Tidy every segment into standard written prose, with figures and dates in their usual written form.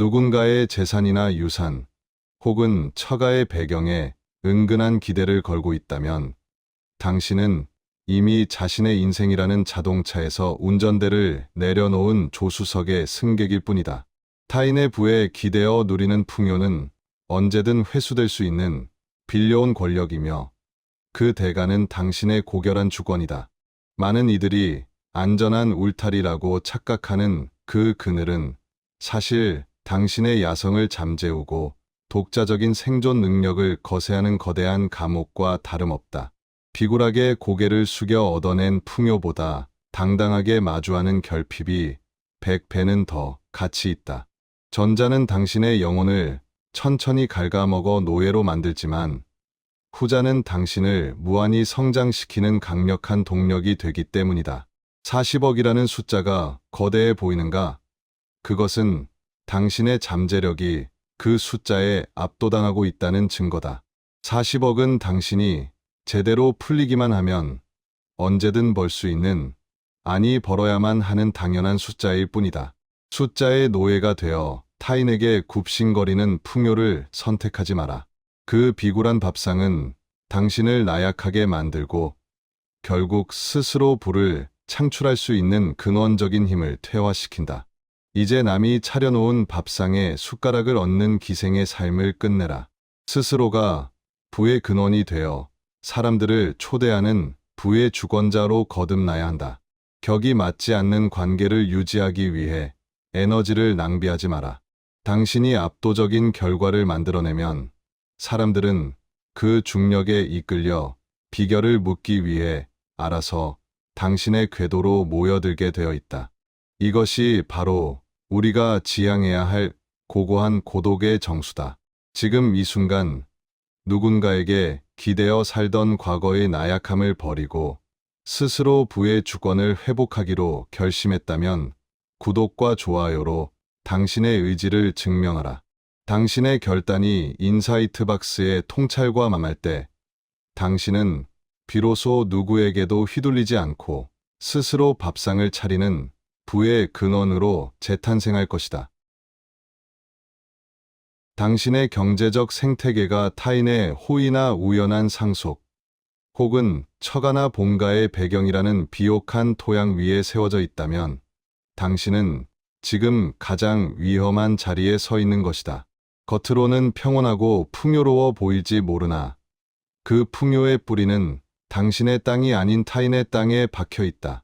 누군가의 재산이나 유산, 혹은 처가의 배경에 은근한 기대를 걸고 있다면 당신은 이미 자신의 인생이라는 자동차에서 운전대를 내려놓은 조수석의 승객일 뿐이다. 타인의 부에 기대어 누리는 풍요는 언제든 회수될 수 있는 빌려온 권력이며 그 대가는 당신의 고결한 주권이다. 많은 이들이 안전한 울타리라고 착각하는 그 그늘은 사실 당신의 야성을 잠재우고 독자적인 생존 능력을 거세하는 거대한 감옥과 다름없다. 비굴하게 고개를 숙여 얻어낸 풍요보다 당당하게 마주하는 결핍이 100배는 더 가치 있다. 전자는 당신의 영혼을 천천히 갉아먹어 노예로 만들지만 후자는 당신을 무한히 성장시키는 강력한 동력이 되기 때문이다. 40억이라는 숫자가 거대해 보이는가? 그것은 당신의 잠재력이 그 숫자에 압도당하고 있다는 증거다. 40억은 당신이 제대로 풀리기만 하면 언제든 벌 수 있는, 아니 벌어야만 하는 당연한 숫자일 뿐이다. 숫자의 노예가 되어 타인에게 굽신거리는 풍요를 선택하지 마라. 그 비굴한 밥상은 당신을 나약하게 만들고 결국 스스로 부를 창출할 수 있는 근원적인 힘을 퇴화시킨다. 이제 남이 차려놓은 밥상에 숟가락을 얹는 기생의 삶을 끝내라. 스스로가 부의 근원이 되어 사람들을 초대하는 부의 주권자로 거듭나야 한다. 격이 맞지 않는 관계를 유지하기 위해 에너지를 낭비하지 마라. 당신이 압도적인 결과를 만들어내면 사람들은 그 중력에 이끌려 비결을 묻기 위해 알아서 당신의 궤도로 모여들게 되어 있다. 이것이 바로 우리가 지향해야 할 고고한 고독의 정수다. 지금 이 순간 누군가에게 기대어 살던 과거의 나약함을 버리고 스스로 부의 주권을 회복하기로 결심했다면 구독과 좋아요로 당신의 의지를 증명하라. 당신의 결단이 인사이트 박스의 통찰과 만날 때 당신은 비로소 누구에게도 휘둘리지 않고 스스로 밥상을 차리는 부의 근원으로 재탄생할 것이다. 당신의 경제적 생태계가 타인의 호의나 우연한 상속, 혹은 처가나 본가의 배경이라는 비옥한 토양 위에 세워져 있다면 당신은 지금 가장 위험한 자리에 서 있는 것이다. 겉으로는 평온하고 풍요로워 보일지 모르나 그 풍요의 뿌리는 당신의 땅이 아닌 타인의 땅에 박혀 있다.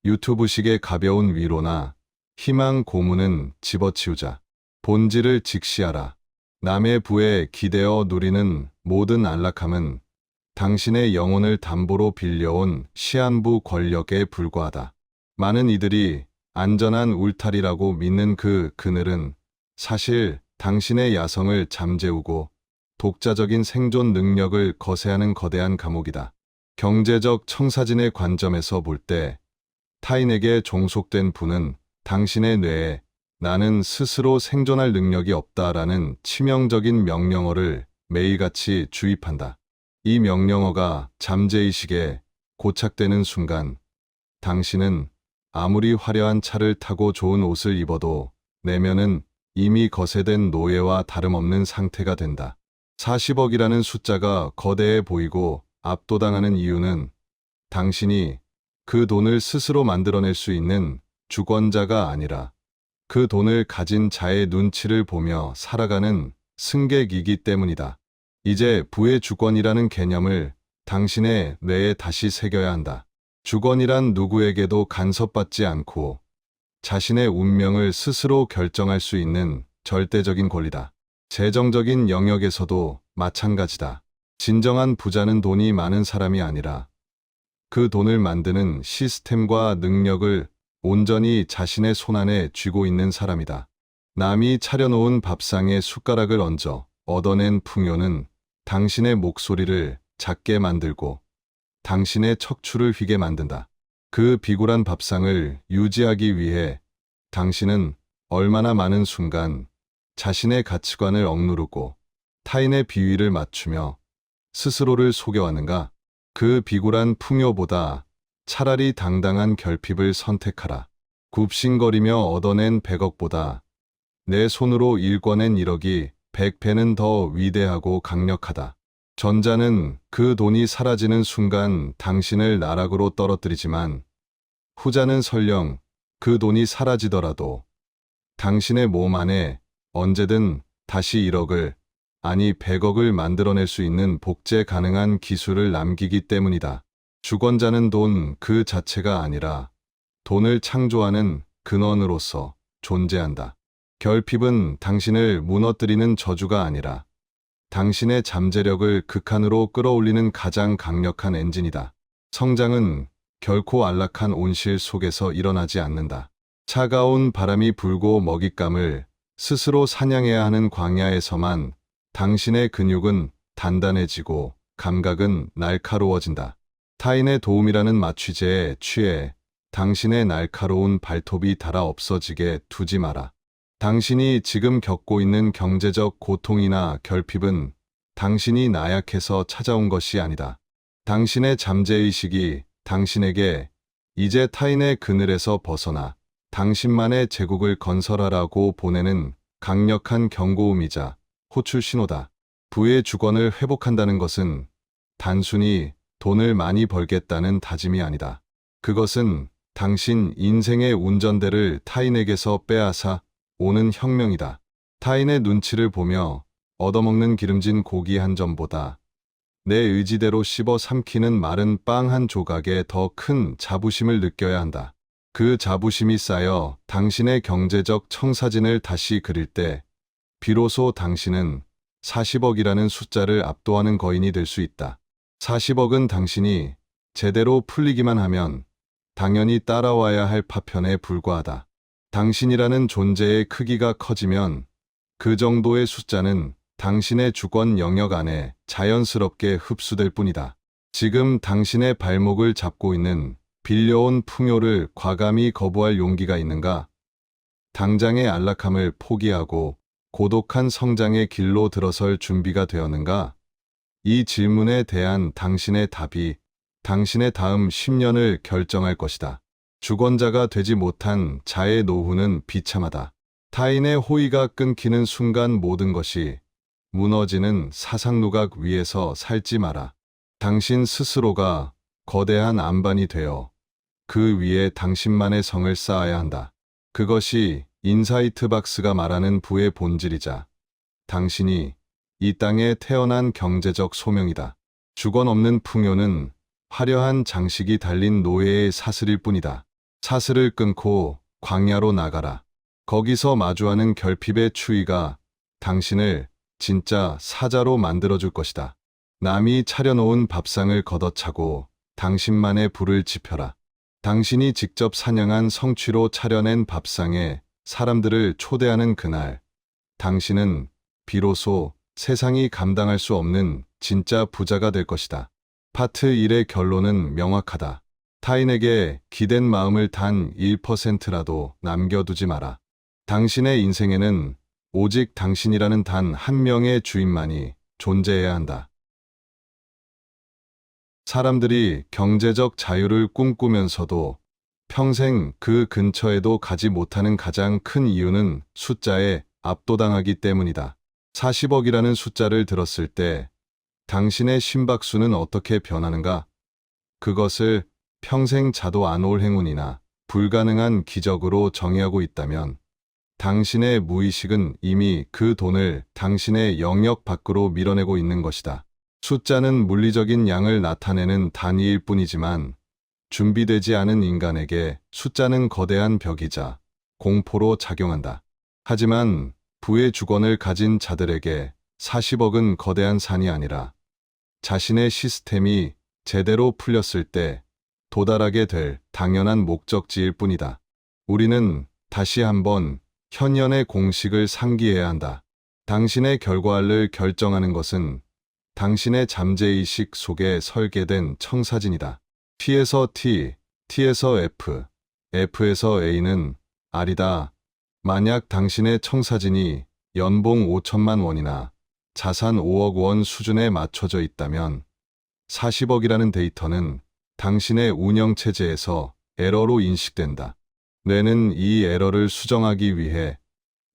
유튜브식의 가벼운 위로나 희망 고문은 집어치우자. 본질을 직시하라. 남의 부에 기대어 누리는 모든 안락함은 당신의 영혼을 담보로 빌려온 시한부 권력에 불과하다. 많은 이들이 안전한 울타리라고 믿는 그 그늘은 사실 당신의 야성을 잠재우고 독자적인 생존 능력을 거세하는 거대한 감옥이다. 경제적 청사진의 관점에서 볼 때 타인에게 종속된 부는 당신의 뇌에 나는 스스로 생존할 능력이 없다라는 치명적인 명령어를 매일같이 주입한다. 이 명령어가 잠재의식에 고착되는 순간 당신은 아무리 화려한 차를 타고 좋은 옷을 입어도 내면은 이미 거세된 노예와 다름없는 상태가 된다. 40억이라는 숫자가 거대해 보이고 압도당하는 이유는 당신이 그 돈을 스스로 만들어낼 수 있는 주권자가 아니라 그 돈을 가진 자의 눈치를 보며 살아가는 승객이기 때문이다. 이제 부의 주권이라는 개념을 당신의 뇌에 다시 새겨야 한다. 주권이란 누구에게도 간섭받지 않고 자신의 운명을 스스로 결정할 수 있는 절대적인 권리다. 재정적인 영역에서도 마찬가지다. 진정한 부자는 돈이 많은 사람이 아니라 그 돈을 만드는 시스템과 능력을 온전히 자신의 손안에 쥐고 있는 사람이다. 남이 차려놓은 밥상에 숟가락을 얹어 얻어낸 풍요는 당신의 목소리를 작게 만들고 당신의 척추를 휘게 만든다. 그 비굴한 밥상을 유지하기 위해 당신은 얼마나 많은 순간 자신의 가치관을 억누르고 타인의 비위를 맞추며 스스로를 속여왔는가? 그 비굴한 풍요보다 차라리 당당한 결핍을 선택하라. 굽신거리며 얻어낸 100억보다 내 손으로 일궈낸 1억이 100배는 더 위대하고 강력하다. 전자는 그 돈이 사라지는 순간 당신을 나락으로 떨어뜨리지만 후자는 설령 그 돈이 사라지더라도 당신의 몸 안에 언제든 다시 1억을, 아니 100억을 만들어낼 수 있는 복제 가능한 기술을 남기기 때문이다. 주권자는 돈 그 자체가 아니라 돈을 창조하는 근원으로서 존재한다. 결핍은 당신을 무너뜨리는 저주가 아니라 당신의 잠재력을 극한으로 끌어올리는 가장 강력한 엔진이다. 성장은 결코 안락한 온실 속에서 일어나지 않는다. 차가운 바람이 불고 먹잇감을 스스로 사냥해야 하는 광야에서만 당신의 근육은 단단해지고 감각은 날카로워진다. 타인의 도움이라는 마취제에 취해 당신의 날카로운 발톱이 닳아 없어지게 두지 마라. 당신이 지금 겪고 있는 경제적 고통이나 결핍은 당신이 나약해서 찾아온 것이 아니다. 당신의 잠재의식이 당신에게 이제 타인의 그늘에서 벗어나 당신만의 제국을 건설하라고 보내는 강력한 경고음이자 호출 신호다. 부의 주권을 회복한다는 것은 단순히 돈을 많이 벌겠다는 다짐이 아니다. 그것은 당신 인생의 운전대를 타인에게서 빼앗아 오는 혁명이다. 타인의 눈치를 보며 얻어먹는 기름진 고기 한 점보다 내 의지대로 씹어 삼키는 마른 빵 한 조각에 더 큰 자부심을 느껴야 한다. 그 자부심이 쌓여 당신의 경제적 청사진을 다시 그릴 때 비로소 당신은 40억이라는 숫자를 압도하는 거인이 될 수 있다. 40억은 당신이 제대로 풀리기만 하면 당연히 따라와야 할 파편에 불과하다. 당신이라는 존재의 크기가 커지면 그 정도의 숫자는 당신의 주권 영역 안에 자연스럽게 흡수될 뿐이다. 지금 당신의 발목을 잡고 있는 빌려온 풍요를 과감히 거부할 용기가 있는가? 당장의 안락함을 포기하고 고독한 성장의 길로 들어설 준비가 되었는가? 이 질문에 대한 당신의 답이 당신의 다음 10년을 결정할 것이다. 주권자가 되지 못한 자의 노후는 비참하다. 타인의 호의가 끊기는 순간 모든 것이 무너지는 사상누각 위에서 살지 마라. 당신 스스로가 거대한 안반이 되어 그 위에 당신만의 성을 쌓아야 한다. 그것이 인사이트 박스가 말하는 부의 본질이자 당신이 이 땅에 태어난 경제적 소명이다. 주권 없는 풍요는 화려한 장식이 달린 노예의 사슬일 뿐이다. 사슬을 끊고 광야로 나가라. 거기서 마주하는 결핍의 추위가 당신을 진짜 사자로 만들어줄 것이다. 남이 차려놓은 밥상을 걷어차고 당신만의 불을 지펴라. 당신이 직접 사냥한 성취로 차려낸 밥상에 사람들을 초대하는 그날, 당신은 비로소 세상이 감당할 수 없는 진짜 부자가 될 것이다. 파트 1의 결론은 명확하다. 타인에게 기댄 마음을 단 1%라도 남겨두지 마라. 당신의 인생에는 오직 당신이라는 단 한 명의 주인만이 존재해야 한다. 사람들이 경제적 자유를 꿈꾸면서도 평생 그 근처에도 가지 못하는 가장 큰 이유는 숫자에 압도당하기 때문이다. 40억이라는 숫자를 들었을 때 당신의 심박수는 어떻게 변하는가? 그것을 평생 자도 안 올 행운이나 불가능한 기적으로 정의하고 있다면 당신의 무의식은 이미 그 돈을 당신의 영역 밖으로 밀어내고 있는 것이다. 숫자는 물리적인 양을 나타내는 단위일 뿐이지만 준비되지 않은 인간에게 숫자는 거대한 벽이자 공포로 작용한다. 하지만 부의 주권을 가진 자들에게 40억은 거대한 산이 아니라 자신의 시스템이 제대로 풀렸을 때 도달하게 될 당연한 목적지일 뿐이다. 우리는 다시 한번 현현의 공식을 상기해야 한다. 당신의 결과를 결정하는 것은 당신의 잠재의식 속에 설계된 청사진이다. T에서 T, T에서 F, F에서 A는 R이다. 만약 당신의 청사진이 연봉 5천만 원이나 자산 5억 원 수준에 맞춰져 있다면 40억이라는 데이터는 당신의 운영체제에서 에러로 인식된다. 뇌는 이 에러를 수정하기 위해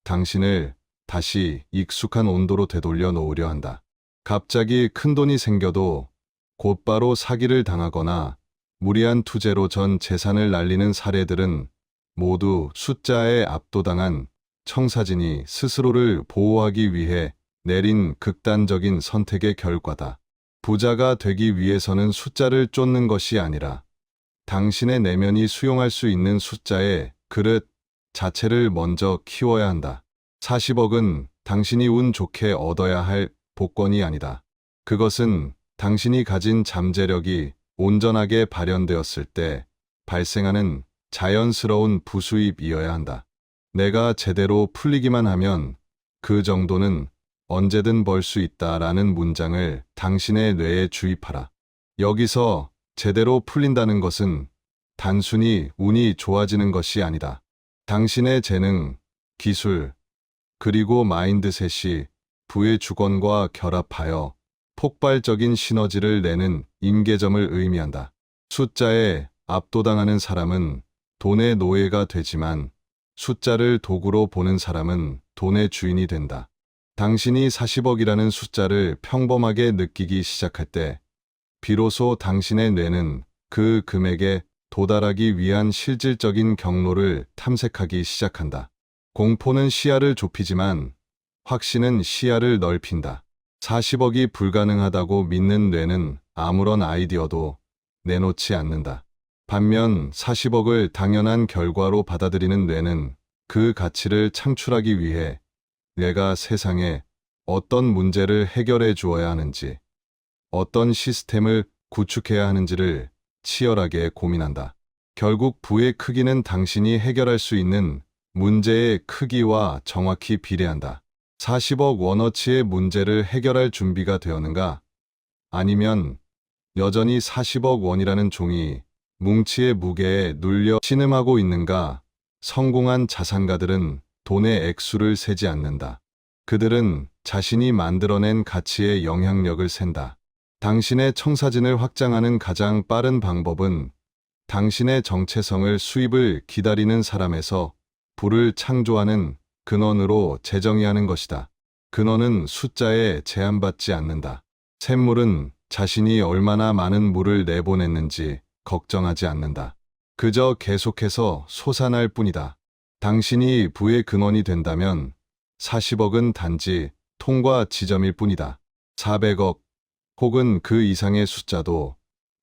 당신을 다시 익숙한 온도로 되돌려 놓으려 한다. 갑자기 큰돈이 생겨도 곧바로 사기를 당하거나 무리한 투자로 전 재산을 날리는 사례들은 모두 숫자에 압도당한 청사진이 스스로를 보호하기 위해 내린 극단적인 선택의 결과다. 부자가 되기 위해서는 숫자를 쫓는 것이 아니라 당신의 내면이 수용할 수 있는 숫자의 그릇 자체를 먼저 키워야 한다. 40억은 당신이 운 좋게 얻어야 할 복권이 아니다. 그것은 당신이 가진 잠재력이 온전하게 발현되었을 때 발생하는 자연스러운 부수입이어야 한다. 내가 제대로 풀리기만 하면 그 정도는 언제든 벌 수 있다라는 문장을 당신의 뇌에 주입하라. 여기서 제대로 풀린다는 것은 단순히 운이 좋아지는 것이 아니다. 당신의 재능, 기술, 그리고 마인드셋이 부의 주권과 결합하여 폭발적인 시너지를 내는 임계점을 의미한다. 숫자에 압도당하는 사람은 돈의 노예가 되지만 숫자를 도구로 보는 사람은 돈의 주인이 된다. 당신이 40억이라는 숫자를 평범하게 느끼기 시작할 때 비로소 당신의 뇌는 그 금액에 도달하기 위한 실질적인 경로를 탐색하기 시작한다. 공포는 시야를 좁히지만 확신은 시야를 넓힌다. 40억이 불가능하다고 믿는 뇌는 아무런 아이디어도 내놓지 않는다. 반면 40억을 당연한 결과로 받아들이는 뇌는 그 가치를 창출하기 위해 내가 세상에 어떤 문제를 해결해 주어야 하는지, 어떤 시스템을 구축해야 하는지를 치열하게 고민한다. 결국 부의 크기는 당신이 해결할 수 있는 문제의 크기와 정확히 비례한다. 40억 원어치의 문제를 해결할 준비가 되었는가? 아니면 여전히 40억 원이라는 종이 뭉치의 무게에 눌려 신음하고 있는가? 성공한 자산가들은 돈의 액수를 세지 않는다. 그들은 자신이 만들어낸 가치의 영향력을 센다. 당신의 청사진을 확장하는 가장 빠른 방법은 당신의 정체성을 수입을 기다리는 사람에서 부를 창조하는 근원으로 재정의하는 것이다. 근원은 숫자에 제한받지 않는다. 샘물은 자신이 얼마나 많은 물을 내보냈는지 걱정하지 않는다. 그저 계속해서 솟아날 뿐이다. 당신이 부의 근원이 된다면 40억은 단지 통과 지점일 뿐이다. 400억 혹은 그 이상의 숫자도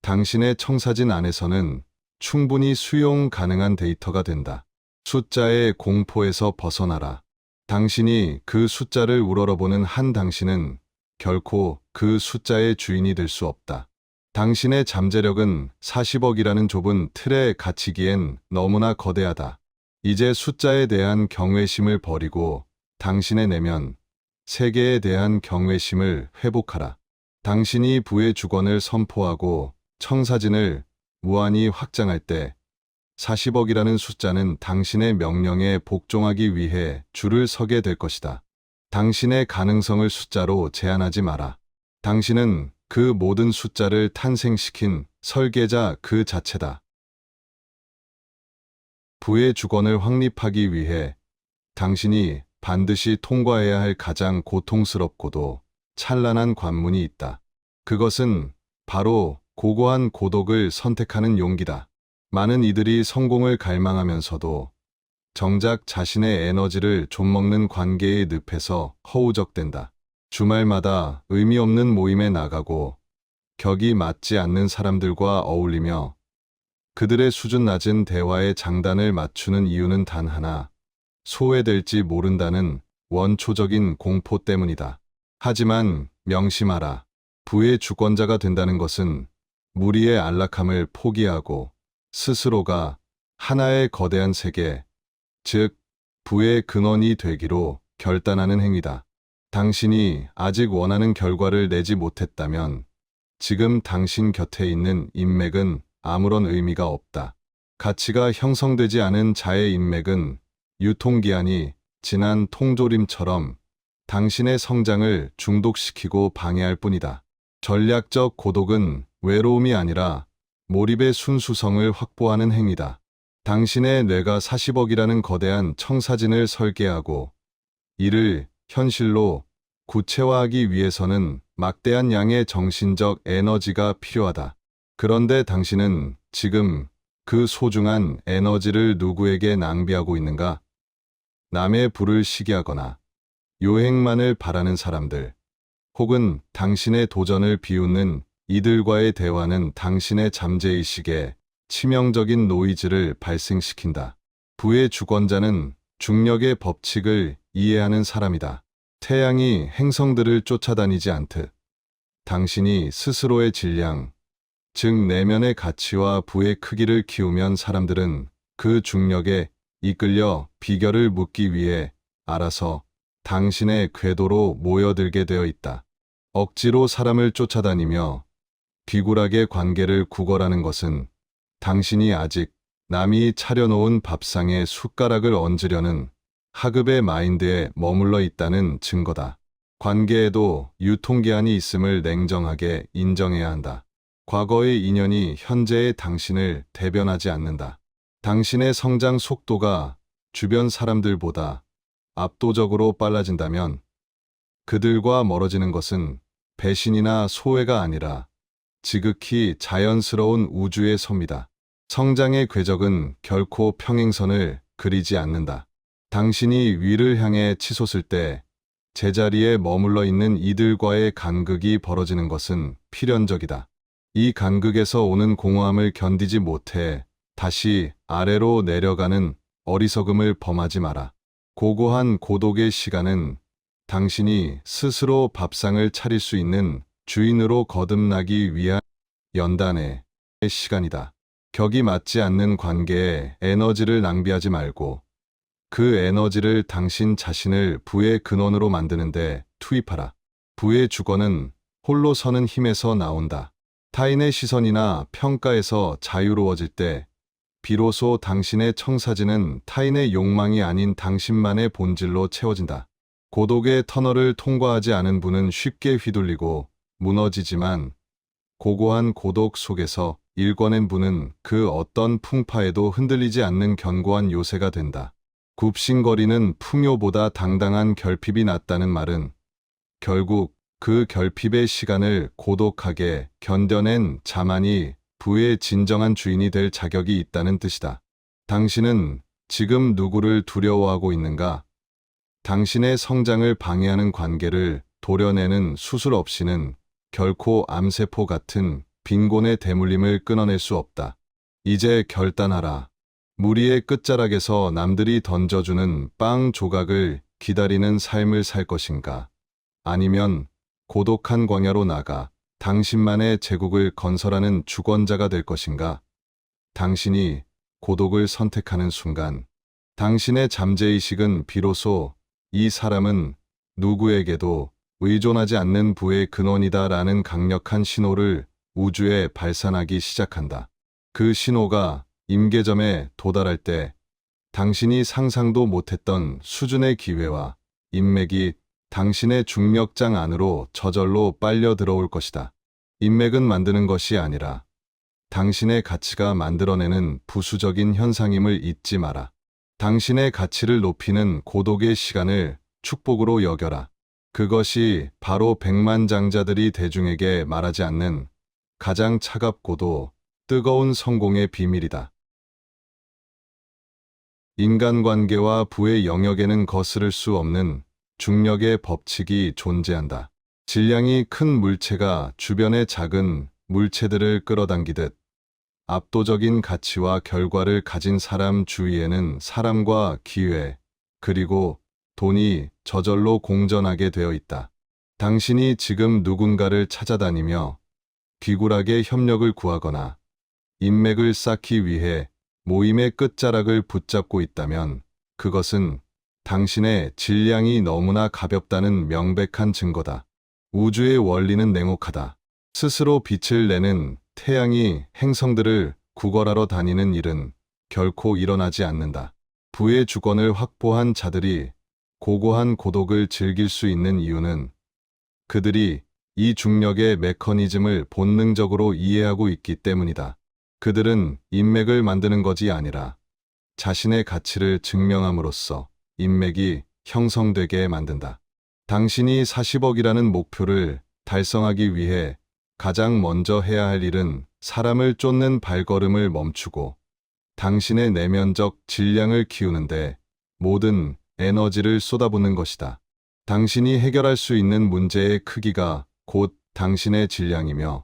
당신의 청사진 안에서는 충분히 수용 가능한 데이터가 된다. 숫자의 공포에서 벗어나라. 당신이 그 숫자를 우러러보는 한 당신은 결코 그 숫자의 주인이 될 수 없다. 당신의 잠재력은 40억이라는 좁은 틀에 갇히기엔 너무나 거대하다. 이제 숫자에 대한 경외심을 버리고 당신의 내면, 세계에 대한 경외심을 회복하라. 당신이 부의 주권을 선포하고 청사진을 무한히 확장할 때 40억이라는 숫자는 당신의 명령에 복종하기 위해 줄을 서게 될 것이다. 당신의 가능성을 숫자로 제한하지 마라. 당신은 그 모든 숫자를 탄생시킨 설계자 그 자체다. 부의 주권을 확립하기 위해 당신이 반드시 통과해야 할 가장 고통스럽고도 찬란한 관문이 있다. 그것은 바로 고고한 고독을 선택하는 용기다. 많은 이들이 성공을 갈망하면서도 정작 자신의 에너지를 좀먹는 관계의 늪에서 허우적댄다. 주말마다 의미 없는 모임에 나가고 격이 맞지 않는 사람들과 어울리며 그들의 수준 낮은 대화의 장단을 맞추는 이유는 단 하나, 소외될지 모른다는 원초적인 공포 때문이다. 하지만 명심하라. 부의 주권자가 된다는 것은 무리의 안락함을 포기하고 스스로가 하나의 거대한 세계, 즉 부의 근원이 되기로 결단하는 행위다. 당신이 아직 원하는 결과를 내지 못했다면 지금 당신 곁에 있는 인맥은 아무런 의미가 없다. 가치가 형성되지 않은 자의 인맥은 유통기한이 지난 통조림처럼 당신의 성장을 중독시키고 방해할 뿐이다. 전략적 고독은 외로움이 아니라 몰입의 순수성을 확보하는 행위다. 당신의 뇌가 40억이라는 거대한 청사진을 설계하고 이를 현실로 구체화하기 위해서는 막대한 양의 정신적 에너지가 필요하다. 그런데 당신은 지금 그 소중한 에너지를 누구에게 낭비하고 있는가? 남의 부를 시기하거나 요행만을 바라는 사람들, 혹은 당신의 도전을 비웃는 이들과의 대화는 당신의 잠재의식에 치명적인 노이즈를 발생시킨다. 부의 주권자는 중력의 법칙을 이해하는 사람이다. 태양이 행성들을 쫓아다니지 않듯 당신이 스스로의 질량, 즉 내면의 가치와 부의 크기를 키우면 사람들은 그 중력에 이끌려 비결을 묻기 위해 알아서 당신의 궤도로 모여들게 되어 있다. 억지로 사람을 쫓아다니며 비굴하게 관계를 구걸하는 것은 당신이 아직 남이 차려놓은 밥상에 숟가락을 얹으려는 하급의 마인드에 머물러 있다는 증거다. 관계에도 유통기한이 있음을 냉정하게 인정해야 한다. 과거의 인연이 현재의 당신을 대변하지 않는다. 당신의 성장 속도가 주변 사람들보다 압도적으로 빨라진다면 그들과 멀어지는 것은 배신이나 소외가 아니라 지극히 자연스러운 우주의 섭니다. 성장의 궤적은 결코 평행선을 그리지 않는다. 당신이 위를 향해 치솟을 때 제자리에 머물러 있는 이들과의 간극이 벌어지는 것은 필연적이다. 이 간극에서 오는 공허함을 견디지 못해 다시 아래로 내려가는 어리석음을 범하지 마라. 고고한 고독의 시간은 당신이 스스로 밥상을 차릴 수 있는 주인으로 거듭나기 위한 연단의 시간이다. 격이 맞지 않는 관계에 에너지를 낭비하지 말고 그 에너지를 당신 자신을 부의 근원으로 만드는데 투입하라. 부의 주권은 홀로 서는 힘에서 나온다. 타인의 시선이나 평가에서 자유로워질 때 비로소 당신의 청사진은 타인의 욕망이 아닌 당신만의 본질로 채워진다. 고독의 터널을 통과하지 않은 부는 쉽게 휘둘리고 무너지지만 고고한 고독 속에서 일궈낸 부는 그 어떤 풍파에도 흔들리지 않는 견고한 요새가 된다. 굽신거리는 풍요보다 당당한 결핍이 낫다는 말은 결국 그 결핍의 시간을 고독하게 견뎌낸 자만이 부의 진정한 주인이 될 자격이 있다는 뜻이다. 당신은 지금 누구를 두려워하고 있는가? 당신의 성장을 방해하는 관계를 도려내는 수술 없이는 결코 암세포 같은 빈곤의 대물림을 끊어낼 수 없다. 이제 결단하라. 무리의 끝자락에서 남들이 던져주는 빵 조각을 기다리는 삶을 살 것인가? 아니면 고독한 광야로 나가 당신만의 제국을 건설하는 주권자가 될 것인가? 당신이 고독을 선택하는 순간, 당신의 잠재의식은 비로소 이 사람은 누구에게도 의존하지 않는 부의 근원이다라는 강력한 신호를 우주에 발산하기 시작한다. 그 신호가 임계점에 도달할 때 당신이 상상도 못했던 수준의 기회와 인맥이 당신의 중력장 안으로 저절로 빨려 들어올 것이다. 인맥은 만드는 것이 아니라 당신의 가치가 만들어내는 부수적인 현상임을 잊지 마라. 당신의 가치를 높이는 고독의 시간을 축복으로 여겨라. 그것이 바로 백만장자들이 대중에게 말하지 않는 가장 차갑고도 뜨거운 성공의 비밀이다. 인간관계와 부의 영역에는 거스를 수 없는 중력의 법칙이 존재한다. 질량이 큰 물체가 주변의 작은 물체들을 끌어당기듯 압도적인 가치와 결과를 가진 사람 주위에는 사람과 기회, 그리고 돈이 저절로 공존하게 되어 있다. 당신이 지금 누군가를 찾아다니며 비굴하게 협력을 구하거나 인맥을 쌓기 위해 모임의 끝자락을 붙잡고 있다면 그것은 당신의 질량이 너무나 가볍다는 명백한 증거다. 우주의 원리는 냉혹하다. 스스로 빛을 내는 태양이 행성들을 구걸하러 다니는 일은 결코 일어나지 않는다. 부의 주권을 확보한 자들이 고고한 고독을 즐길 수 있는 이유는 그들이 이 중력의 메커니즘을 본능적으로 이해하고 있기 때문이다. 그들은 인맥을 만드는 것이 아니라 자신의 가치를 증명함으로써 인맥이 형성되게 만든다. 당신이 40억이라는 목표를 달성하기 위해 가장 먼저 해야 할 일은 사람을 쫓는 발걸음을 멈추고 당신의 내면적 질량을 키우는데 모든 에너지를 쏟아붓는 것이다. 당신이 해결할 수 있는 문제의 크기가 곧 당신의 질량이며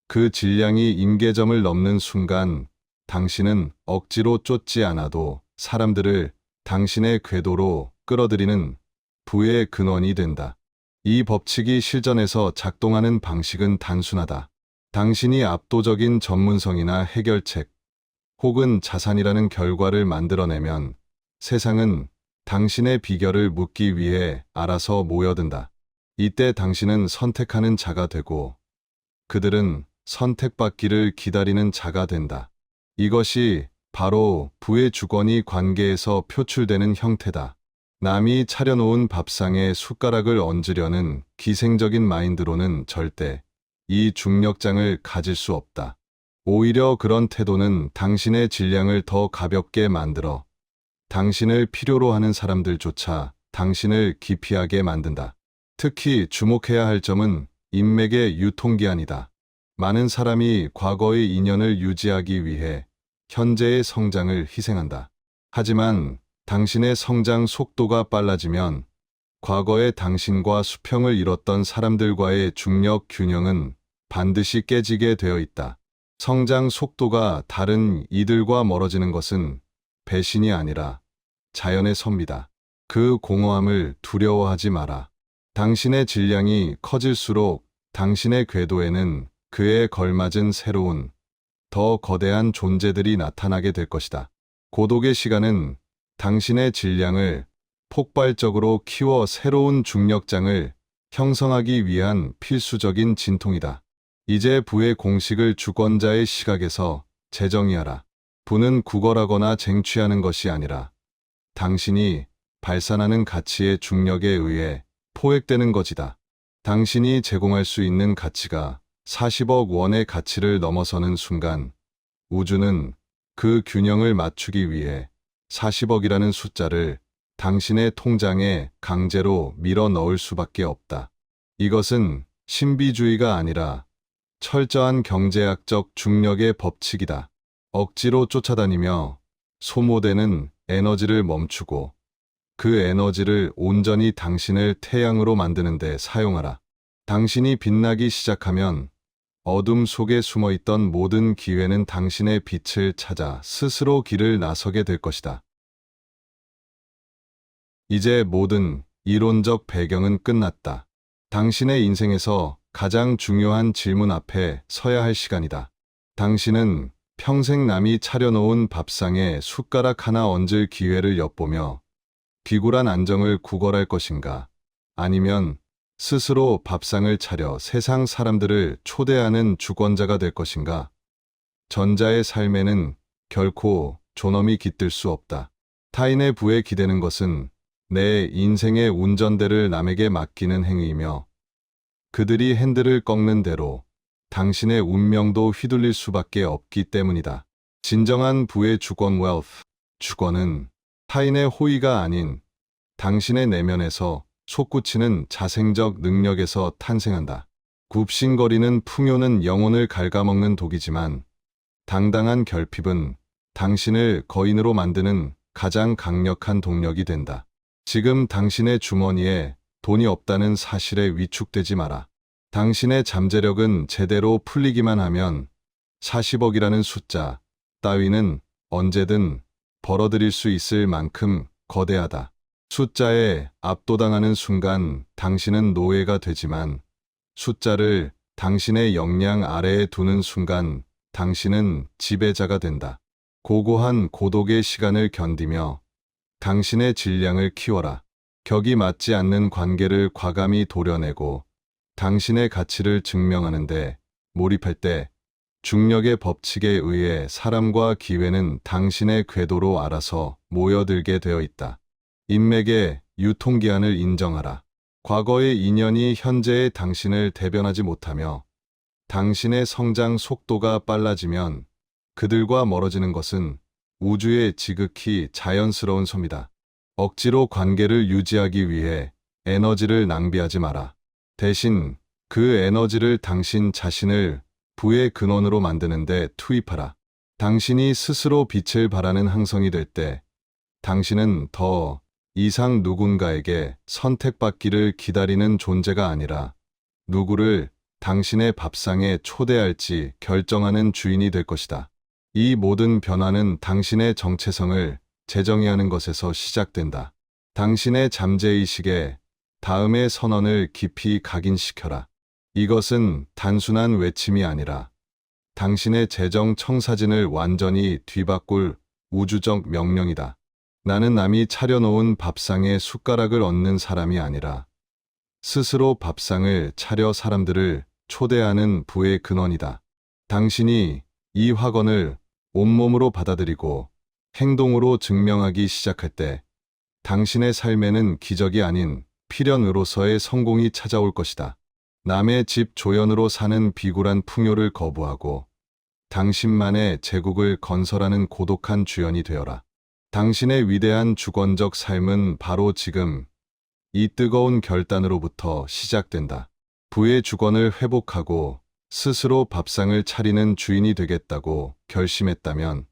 그 질량이 임계점을 넘는 순간 당신은 억지로 쫓지 않아도 사람들을 당신의 궤도로 끌어들이는 부의 근원이 된다. 이 법칙이 실전에서 작동하는 방식은 단순하다. 당신이 압도적인 전문성이나 해결책 혹은 자산이라는 결과를 만들어내면 세상은 당신의 비결을 묻기 위해 알아서 모여든다. 이때 당신은 선택하는 자가 되고 그들은 선택받기를 기다리는 자가 된다. 이것이 바로 부의 주권이 관계에서 표출되는 형태다. 남이 차려놓은 밥상에 숟가락을 얹으려는 기생적인 마인드로는 절대 이 중력장을 가질 수 없다. 오히려 그런 태도는 당신의 질량을 더 가볍게 만들어 당신을 필요로 하는 사람들조차 당신을 기피하게 만든다. 특히 주목해야 할 점은 인맥의 유통기한이다. 많은 사람이 과거의 인연을 유지하기 위해 현재의 성장을 희생한다. 하지만 당신의 성장 속도가 빨라지면 과거의 당신과 수평을 이뤘던 사람들과의 중력 균형은 반드시 깨지게 되어 있다. 성장 속도가 다른 이들과 멀어지는 것은 배신이 아니라 자연의 섭니다. 그 공허함을 두려워하지 마라. 당신의 질량이 커질수록 당신의 궤도에는 그에 걸맞은 새로운, 더 거대한 존재들이 나타나게 될 것이다. 고독의 시간은 당신의 질량을 폭발적으로 키워 새로운 중력장을 형성하기 위한 필수적인 진통이다. 이제 부의 공식을 주권자의 시각에서 재정의하라. 부는 구걸하거나 쟁취하는 것이 아니라 당신이 발산하는 가치의 중력에 의해 포획되는 것이다. 당신이 제공할 수 있는 가치가 40억 원의 가치를 넘어서는 순간 우주는 그 균형을 맞추기 위해 40억이라는 숫자를 당신의 통장에 강제로 밀어 넣을 수밖에 없다. 이것은 신비주의가 아니라 철저한 경제학적 중력의 법칙이다. 억지로 쫓아다니며 소모되는 에너지를 멈추고 그 에너지를 온전히 당신을 태양으로 만드는 데 사용하라. 당신이 빛나기 시작하면 어둠 속에 숨어있던 모든 기회는 당신의 빛을 찾아 스스로 길을 나서게 될 것이다. 이제 모든 이론적 배경은 끝났다. 당신의 인생에서 가장 중요한 질문 앞에 서야 할 시간이다. 당신은 평생 남이 차려놓은 밥상에 숟가락 하나 얹을 기회를 엿보며 비굴한 안정을 구걸할 것인가? 아니면 스스로 밥상을 차려 세상 사람들을 초대하는 주권자가 될 것인가? 전자의 삶에는 결코 존엄이 깃들 수 없다. 타인의 부에 기대는 것은 내 인생의 운전대를 남에게 맡기는 행위이며 그들이 핸들을 꺾는 대로 당신의 운명도 휘둘릴 수밖에 없기 때문이다. 진정한 부의 주권 웰스, 주권은 타인의 호의가 아닌 당신의 내면에서 솟구치는 자생적 능력에서 탄생한다. 굽신거리는 풍요는 영혼을 갉아먹는 독이지만 당당한 결핍은 당신을 거인으로 만드는 가장 강력한 동력이 된다. 지금 당신의 주머니에 돈이 없다는 사실에 위축되지 마라. 당신의 잠재력은 제대로 풀리기만 하면 40억이라는 숫자 따위는 언제든 벌어들일 수 있을 만큼 거대하다. 숫자에 압도당하는 순간 당신은 노예가 되지만 숫자를 당신의 역량 아래에 두는 순간 당신은 지배자가 된다. 고고한 고독의 시간을 견디며 당신의 질량을 키워라. 격이 맞지 않는 관계를 과감히 도려내고 당신의 가치를 증명하는데 몰입할 때 중력의 법칙에 의해 사람과 기회는 당신의 궤도로 알아서 모여들게 되어 있다. 인맥의 유통기한을 인정하라. 과거의 인연이 현재의 당신을 대변하지 못하며 당신의 성장 속도가 빨라지면 그들과 멀어지는 것은 우주의 지극히 자연스러운 섭니다. 억지로 관계를 유지하기 위해 에너지를 낭비하지 마라. 대신 그 에너지를 당신 자신을 부의 근원으로 만드는데 투입하라. 당신이 스스로 빛을 발하는 항성이 될 때 당신은 더 이상 누군가에게 선택받기를 기다리는 존재가 아니라 누구를 당신의 밥상에 초대할지 결정하는 주인이 될 것이다. 이 모든 변화는 당신의 정체성을 재정의하는 것에서 시작된다. 당신의 잠재의식에 다음의 선언을 깊이 각인시켜라. 이것은 단순한 외침이 아니라 당신의 재정 청사진을 완전히 뒤바꿀 우주적 명령이다. 나는 남이 차려놓은 밥상에 숟가락을 얹는 사람이 아니라 스스로 밥상을 차려 사람들을 초대하는 부의 근원이다. 당신이 이 확언을 온몸으로 받아들이고 행동으로 증명하기 시작할 때 당신의 삶에는 기적이 아닌 필연으로서의 성공이 찾아올 것이다. 남의 집 조연으로 사는 비굴한 풍요를 거부하고 당신만의 제국을 건설하는 고독한 주연이 되어라. 당신의 위대한 주권적 삶은 바로 지금 이 뜨거운 결단으로부터 시작된다. 부의 주권을 회복하고 스스로 밥상을 차리는 주인이 되겠다고 결심했다면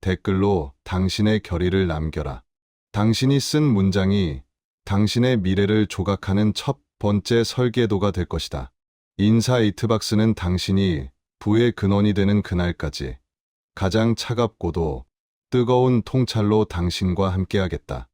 댓글로 당신의 결의를 남겨라. 당신이 쓴 문장이 당신의 미래를 조각하는 첫 번째 설계도가 될 것이다. 인사이트박스는 당신이 부의 근원이 되는 그날까지 가장 차갑고도 뜨거운 통찰로 당신과 함께하겠다.